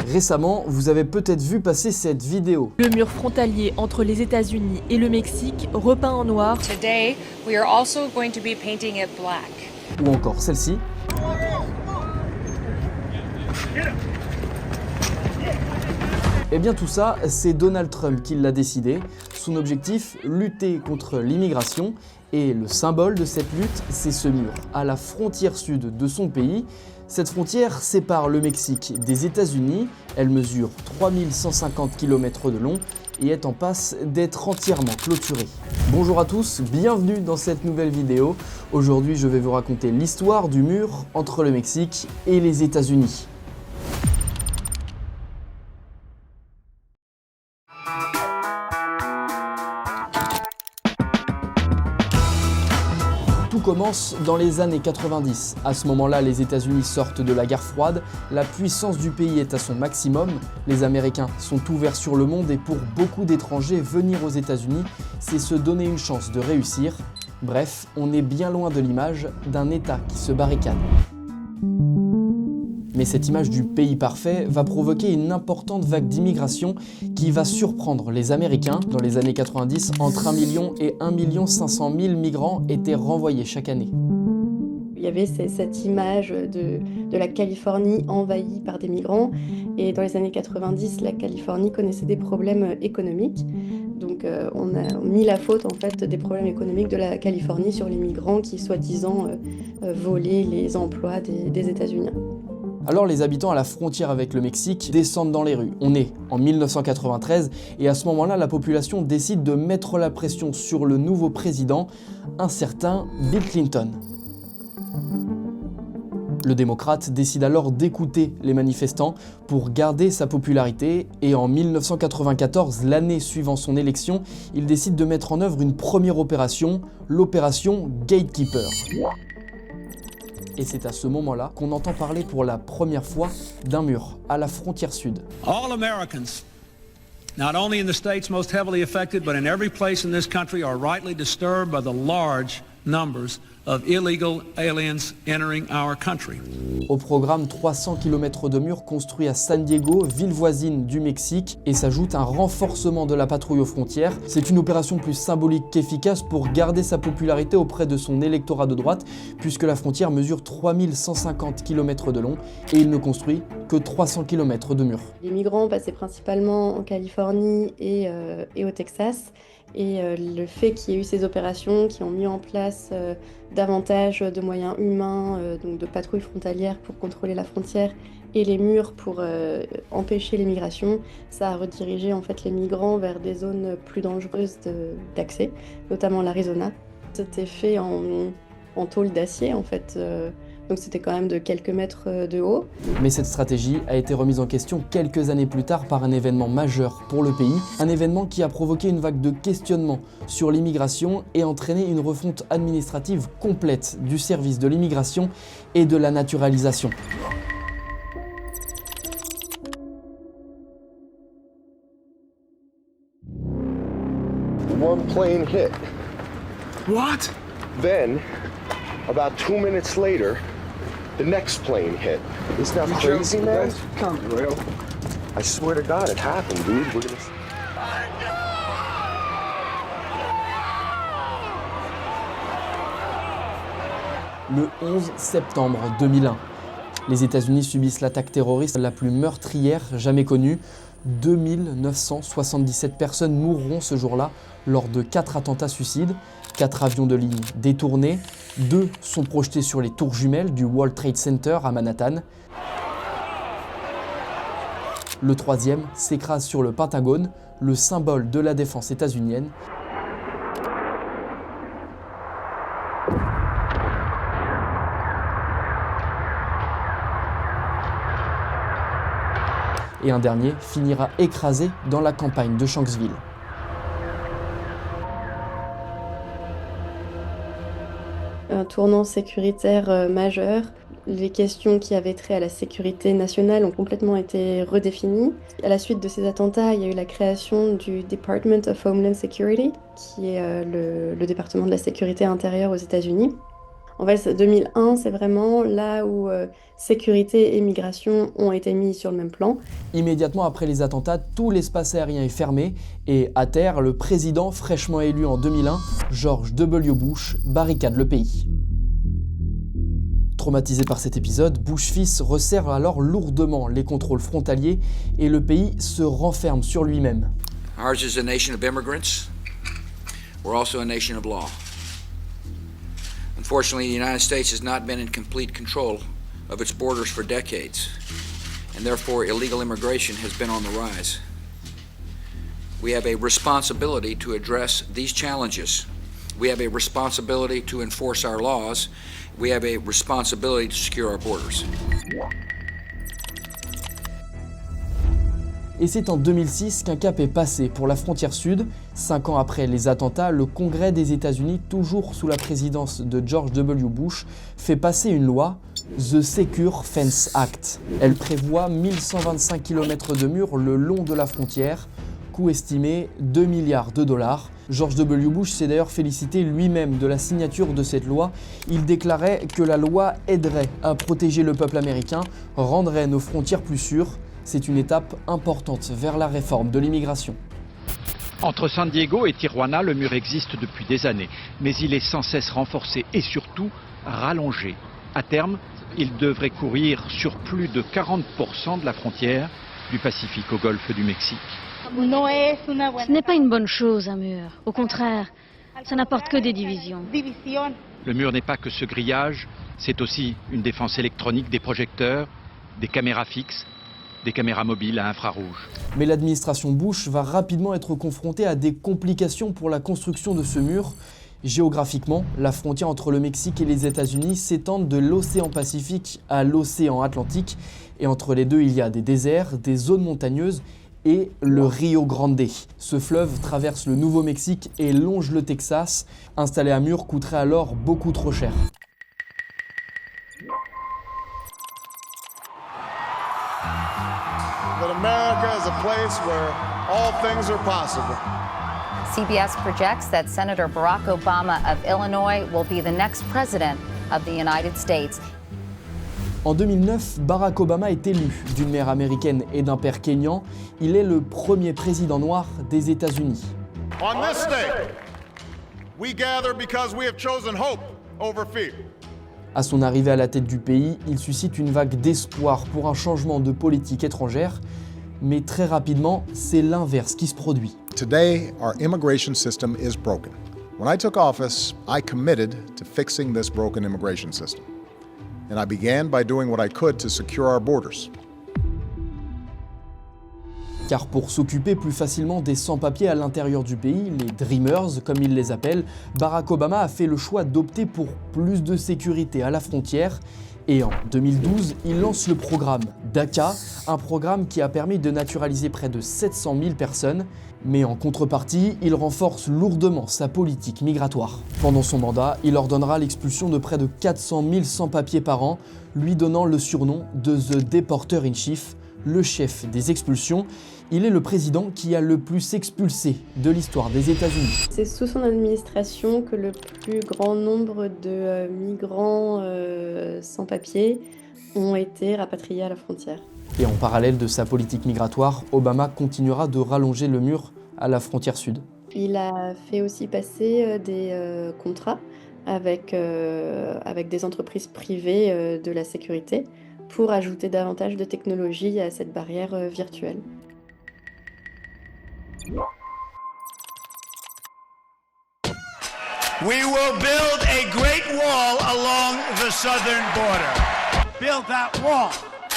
Récemment, vous avez peut-être vu passer cette vidéo. Le mur frontalier entre les États-Unis et le Mexique, repeint en noir. Today, we are also going to be painting it black. Ou encore celle-ci. Eh bien tout ça, c'est Donald Trump qui l'a décidé. Son objectif, lutter contre l'immigration. Et le symbole de cette lutte, c'est ce mur, à la frontière sud de son pays. Cette frontière sépare le Mexique des États-Unis. Elle mesure 3150 km de long et est en passe d'être entièrement clôturée. Bonjour à tous, bienvenue dans cette nouvelle vidéo. Aujourd'hui, je vais vous raconter l'histoire du mur entre le Mexique et les États-Unis. Tout commence dans les années 90. À ce moment-là, les États-Unis sortent de la guerre froide, la puissance du pays est à son maximum, les Américains sont ouverts sur le monde et pour beaucoup d'étrangers, venir aux États-Unis, c'est se donner une chance de réussir. Bref, on est bien loin de l'image d'un État qui se barricade. Mais cette image du pays parfait va provoquer une importante vague d'immigration qui va surprendre les Américains. Dans les années 90, entre 1 million et 1 500 000 migrants étaient renvoyés chaque année. Il y avait cette image de la Californie envahie par des migrants. Et dans les années 90, la Californie connaissait des problèmes économiques. Donc on a mis la faute en fait des problèmes économiques de la Californie sur les migrants qui soi-disant volaient les emplois des États-Unis. Alors les habitants à la frontière avec le Mexique descendent dans les rues. On est en 1993 et à ce moment-là, la population décide de mettre la pression sur le nouveau président, un certain Bill Clinton. Le démocrate décide alors d'écouter les manifestants pour garder sa popularité et en 1994, l'année suivant son élection, il décide de mettre en œuvre une première opération, l'opération Gatekeeper. Et c'est à ce moment-là qu'on entend parler pour la première fois d'un mur à la frontière sud. All Americans, not only in the states most heavily affected, but in every place in this country, are rightly disturbed by the large numbers of illegal aliens entering our country. Au programme, 300 km de murs construits à San Diego, ville voisine du Mexique, et s'ajoute un renforcement de la patrouille aux frontières. C'est une opération plus symbolique qu'efficace pour garder sa popularité auprès de son électorat de droite, puisque la frontière mesure 3150 km de long et il ne construit que 300 km de murs. Les migrants passaient principalement en Californie et au Texas. Et le fait qu'il y ait eu ces opérations qui ont mis en place davantage de moyens humains, donc de patrouilles frontalières pour contrôler la frontière et les murs pour empêcher l'immigration, ça a redirigé en fait les migrants vers des zones plus dangereuses d'accès, notamment l'Arizona. C'était fait en tôle d'acier en fait. Donc c'était quand même de quelques mètres de haut. Mais cette stratégie a été remise en question quelques années plus tard par un événement majeur pour le pays, un événement qui a provoqué une vague de questionnements sur l'immigration et entraîné une refonte administrative complète du service de l'immigration et de la naturalisation. One plane hit. What? Then, about 2 minutes later, the next plane hit. Isn't that crazy, man? Come real. I swear to God, it happened, dude. We're gonna... Le 11 septembre 2001, les États-Unis subissent l'attaque terroriste la plus meurtrière jamais connue. 2977 personnes mourront ce jour-là lors de 4 attentats suicides, 4 avions de ligne détournés, 2 sont projetés sur les tours jumelles du World Trade Center à Manhattan. Le 3e s'écrase sur le Pentagone, le symbole de la défense états-unienne. Et un dernier finira écrasé dans la campagne de Shanksville. Un tournant sécuritaire majeur. Les questions qui avaient trait à la sécurité nationale ont complètement été redéfinies. À la suite de ces attentats, il y a eu la création du Department of Homeland Security, qui est le département de la sécurité intérieure aux États-Unis. En fait, 2001, c'est vraiment là où sécurité et migration ont été mis sur le même plan. Immédiatement après les attentats, tout l'espace aérien est fermé et à terre, le président fraîchement élu en 2001, George W. Bush, barricade le pays. Traumatisé par cet épisode, Bush fils resserre alors lourdement les contrôles frontaliers et le pays se renferme sur lui-même. Ours is a nation of immigrants. We're also a nation of law. Unfortunately, the United States has not been in complete control of its borders for decades, and therefore illegal immigration has been on the rise. We have a responsibility to address these challenges. We have a responsibility to enforce our laws. We have a responsibility to secure our borders. Et c'est en 2006 qu'un cap est passé pour la frontière sud. 5 ans après les attentats, le Congrès des États-Unis, toujours sous la présidence de George W. Bush, fait passer une loi, The Secure Fence Act. Elle prévoit 1125 km de murs le long de la frontière, coût estimé 2 milliards de dollars. George W. Bush s'est d'ailleurs félicité lui-même de la signature de cette loi. Il déclarait que la loi aiderait à protéger le peuple américain, rendrait nos frontières plus sûres. C'est une étape importante vers la réforme de l'immigration. Entre San Diego et Tijuana, le mur existe depuis des années, mais il est sans cesse renforcé et surtout rallongé. À terme, il devrait courir sur plus de 40% de la frontière du Pacifique au golfe du Mexique. Ce n'est pas une bonne chose, un mur. Au contraire, ça n'apporte que des divisions. Le mur n'est pas que ce grillage, c'est aussi une défense électronique, des projecteurs, des caméras fixes, des caméras mobiles à infrarouge. Mais l'administration Bush va rapidement être confrontée à des complications pour la construction de ce mur. Géographiquement, la frontière entre le Mexique et les États-Unis s'étend de l'océan Pacifique à l'océan Atlantique. Et entre les deux, il y a des déserts, des zones montagneuses et le Rio Grande. Ce fleuve traverse le Nouveau-Mexique et longe le Texas. Installer un mur coûterait alors beaucoup trop cher. That America is a place where all things are possible. CBS projects that Senator Barack Obama of Illinois will be the next president of the United States. En 2009, Barack Obama est élu d'une mère américaine et d'un père kényan. Il est le premier président noir des États-Unis. On this day, we gather because we have chosen hope over fear. À son arrivée à la tête du pays, il suscite une vague d'espoir pour un changement de politique étrangère. Mais très rapidement, c'est l'inverse qui se produit. Today, our immigration system is broken. When I took office, I committed to fixing this broken immigration system. And I began by doing what I could to secure our borders. Car pour s'occuper plus facilement des sans-papiers à l'intérieur du pays, les Dreamers comme ils les appellent, Barack Obama a fait le choix d'opter pour plus de sécurité à la frontière. Et en 2012, il lance le programme DACA, un programme qui a permis de naturaliser près de 700 000 personnes. Mais en contrepartie, il renforce lourdement sa politique migratoire. Pendant son mandat, il ordonnera l'expulsion de près de 400 000 sans-papiers par an, lui donnant le surnom de The Deporter in Chief, le chef des expulsions. Il est le président qui a le plus expulsé de l'histoire des États-Unis. C'est sous son administration que le plus grand nombre de migrants sans papier ont été rapatriés à la frontière. Et en parallèle de sa politique migratoire, Obama continuera de rallonger le mur à la frontière sud. Il a fait aussi passer des contrats avec des entreprises privées de la sécurité pour ajouter davantage de technologie à cette barrière virtuelle. We will build a great wall along the southern border. Build that wall.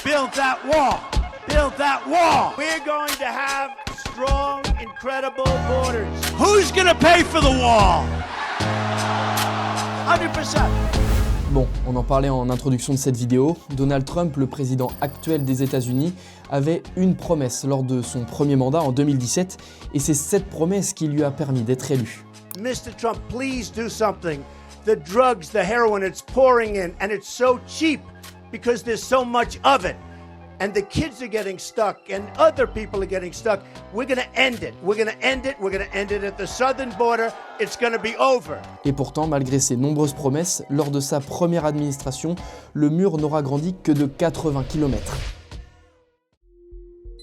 Build that wall. Build that wall. We're going to have strong, incredible borders. Who's going to pay for the wall? 100%. Bon, on en parlait en introduction de cette vidéo. Donald Trump, le président actuel des États-Unis, avait une promesse lors de son premier mandat en 2017, et c'est cette promesse qui lui a permis d'être élu. Mr. Trump, please do something. The drugs, the heroin, it's pouring in, and it's so cheap because there's so much of it. and the kids are getting stuck and other people are getting stuck, we're going to end it. We're going to end it. We're going to end it at the southern border. It's going to be over. Et pourtant, malgré ses nombreuses promesses, lors de sa première administration, le mur n'aura grandi que de 80 km.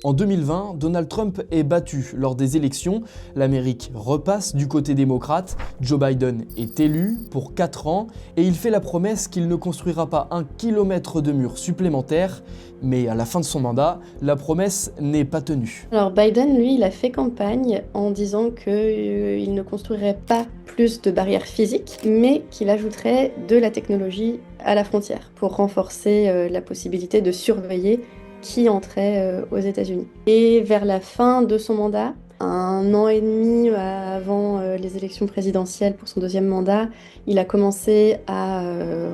En 2020, Donald Trump est battu lors des élections. L'Amérique repasse du côté démocrate. Joe Biden est élu pour 4 ans et il fait la promesse qu'il ne construira pas 1 kilomètre de mur supplémentaire. Mais à la fin de son mandat, la promesse n'est pas tenue. Alors Biden, lui, il a fait campagne en disant qu'il ne construirait pas plus de barrières physiques, mais qu'il ajouterait de la technologie à la frontière pour renforcer la possibilité de surveiller qui entrait aux États-Unis. Et vers la fin de son mandat, 1 an et demi avant les élections présidentielles pour son 2e mandat, il a commencé à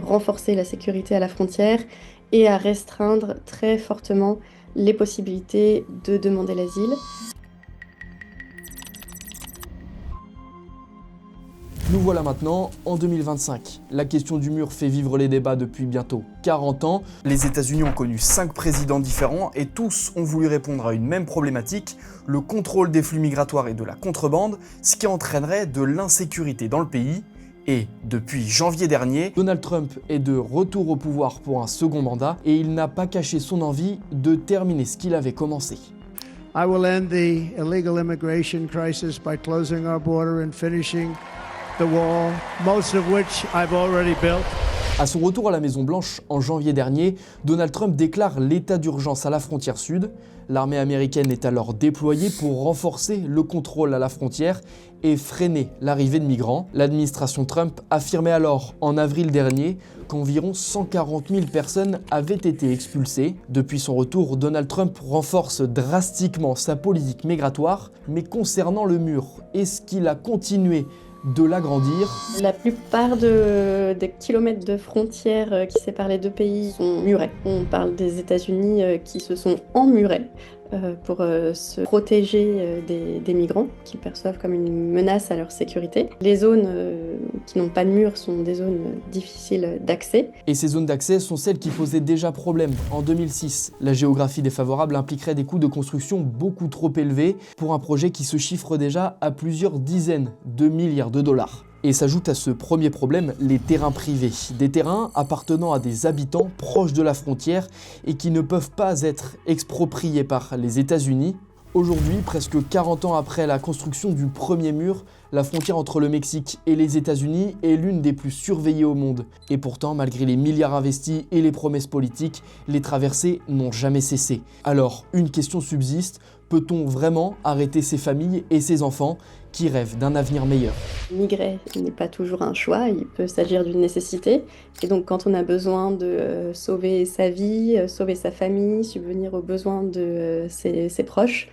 renforcer la sécurité à la frontière et à restreindre très fortement les possibilités de demander l'asile. Nous voilà maintenant en 2025. La question du mur fait vivre les débats depuis bientôt 40 ans. Les États-Unis ont connu 5 présidents différents et tous ont voulu répondre à une même problématique, le contrôle des flux migratoires et de la contrebande, ce qui entraînerait de l'insécurité dans le pays. Et depuis janvier dernier, Donald Trump est de retour au pouvoir pour un second mandat et il n'a pas caché son envie de terminer ce qu'il avait commencé. I will end the illegal immigration crisis by closing our border and finishing the wall, most of which I've already built. À son retour à la Maison-Blanche en janvier dernier, Donald Trump déclare l'état d'urgence à la frontière sud. L'armée américaine est alors déployée pour renforcer le contrôle à la frontière et freiner l'arrivée de migrants. L'administration Trump affirmait alors en avril dernier qu'environ 140 000 personnes avaient été expulsées. Depuis son retour, Donald Trump renforce drastiquement sa politique migratoire, mais concernant le mur, est-ce qu'il a continué de l'agrandir? La plupart des kilomètres de frontières qui séparent les deux pays sont murés. On parle des États-Unis qui se sont emmurés pour se protéger des migrants qu'ils perçoivent comme une menace à leur sécurité. Les zones qui n'ont pas de mur sont des zones difficiles d'accès. Et ces zones d'accès sont celles qui posaient déjà problème en 2006. La géographie défavorable impliquerait des coûts de construction beaucoup trop élevés pour un projet qui se chiffre déjà à plusieurs dizaines de milliards de dollars. Et s'ajoute à ce premier problème les terrains privés, des terrains appartenant à des habitants proches de la frontière et qui ne peuvent pas être expropriés par les États-Unis. Aujourd'hui, presque 40 ans après la construction du premier mur, la frontière entre le Mexique et les États-Unis est l'une des plus surveillées au monde. Et pourtant, malgré les milliards investis et les promesses politiques, les traversées n'ont jamais cessé. Alors, une question subsiste, peut-on vraiment arrêter ces familles et ces enfants qui rêvent d'un avenir meilleur? Migrer n'est pas toujours un choix, il peut s'agir d'une nécessité. Et donc quand on a besoin de sauver sa vie, sauver sa famille, subvenir aux besoins de ses proches,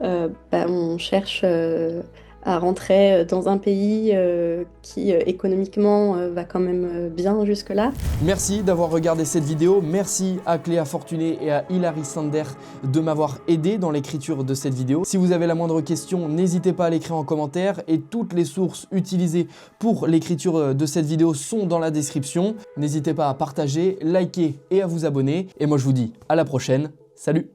on cherche à rentrer dans un pays qui économiquement va quand même bien jusque-là. Merci d'avoir regardé cette vidéo, merci à Cléa Fortuné et à Hilary Sander de m'avoir aidé dans l'écriture de cette vidéo. Si vous avez la moindre question, n'hésitez pas à l'écrire en commentaire et toutes les sources utilisées pour l'écriture de cette vidéo sont dans la description. N'hésitez pas à partager, liker et à vous abonner. Et moi je vous dis à la prochaine, salut!